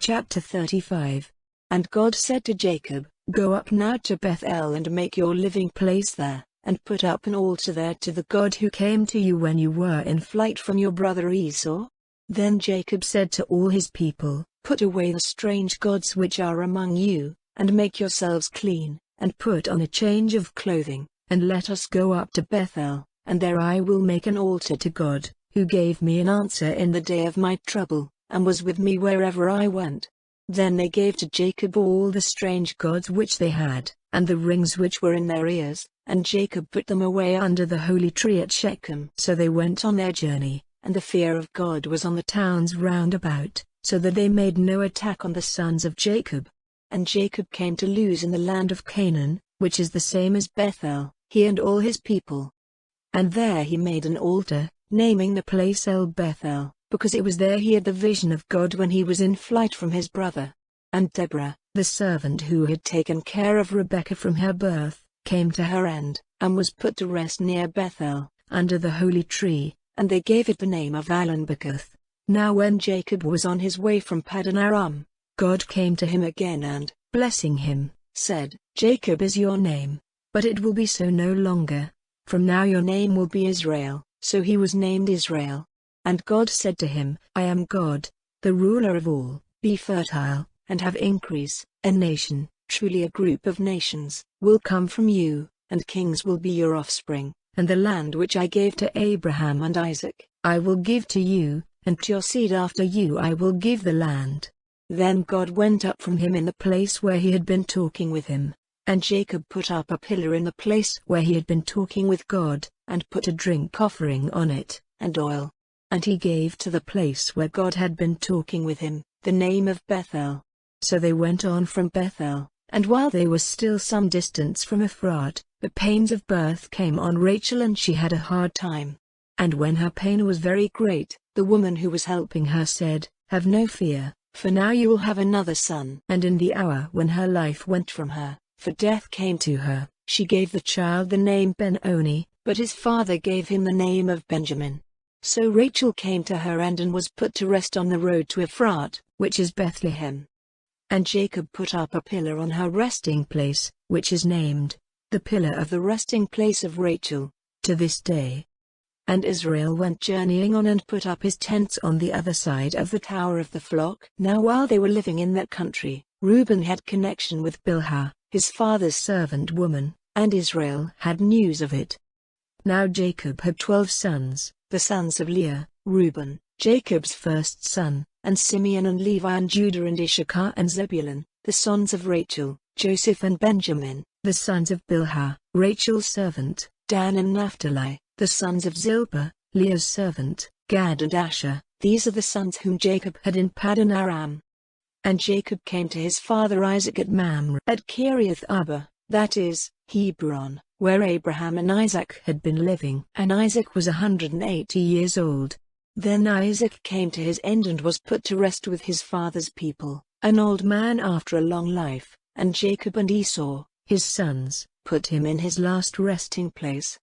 Chapter 35. And God said to Jacob, Go up now to Bethel and make your living place there, and put up an altar there to the God who came to you when you were in flight from your brother Esau. Then Jacob said to all his people, Put away the strange gods which are among you, and make yourselves clean, and put on a change of clothing, and let us go up to Bethel, and there I will make an altar to God, who gave me an answer in the day of my trouble, and was with me wherever I went. Then they gave to Jacob all the strange gods which they had, and the rings which were in their ears, and Jacob put them away under the holy tree at Shechem. So they went on their journey, and the fear of God was on the towns round about, so that they made no attack on the sons of Jacob. And Jacob came to Luz in the land of Canaan, which is the same as Bethel, he and all his people. And there he made an altar, naming the place El Bethel, because it was there he had the vision of God when he was in flight from his brother. And Deborah, the servant who had taken care of Rebekah from her birth, came to her end, and was put to rest near Bethel, under the holy tree, and they gave it the name of Allanbacuth. Now when Jacob was on his way from Paddan Aram, God came to him again and, blessing him, said, Jacob is your name, but it will be so no longer. From now your name will be Israel. So he was named Israel. And God said to him, I am God, the ruler of all. Be fertile, and have increase. A nation, truly a group of nations, will come from you, and kings will be your offspring. And the land which I gave to Abraham and Isaac, I will give to you, and to your seed after you I will give the land. Then God went up from him in the place where he had been talking with him. And Jacob put up a pillar in the place where he had been talking with God, and put a drink offering on it, and oil. And he gave to the place where God had been talking with him, the name of Bethel. So they went on from Bethel, and while they were still some distance from Ephrat, the pains of birth came on Rachel and she had a hard time. And when her pain was very great, the woman who was helping her said, Have no fear, for now you will have another son. And in the hour when her life went from her, for death came to her, she gave the child the name Ben-Oni, but his father gave him the name of Benjamin. So Rachel came to her end and was put to rest on the road to Ephrat, which is Bethlehem. And Jacob put up a pillar on her resting place, which is named, the pillar of the resting place of Rachel, to this day. And Israel went journeying on and put up his tents on the other side of the tower of the flock. Now while they were living in that country, Reuben had connection with Bilhah, his father's servant woman, and Israel had news of it. Now Jacob had 12 sons, the sons of Leah, Reuben, Jacob's first son, and Simeon and Levi and Judah and Issachar and Zebulun, the sons of Rachel, Joseph and Benjamin, the sons of Bilhah, Rachel's servant, Dan and Naphtali, the sons of Zilpah, Leah's servant, Gad and Asher. These are the sons whom Jacob had in Paddan Aram. And Jacob came to his father Isaac at Mamre at Kiriath Arba, that is, Hebron, where Abraham and Isaac had been living. And Isaac was 180 years old. Then Isaac came to his end and was put to rest with his father's people, an old man after a long life. And Jacob and Esau, his sons, put him in his last resting place,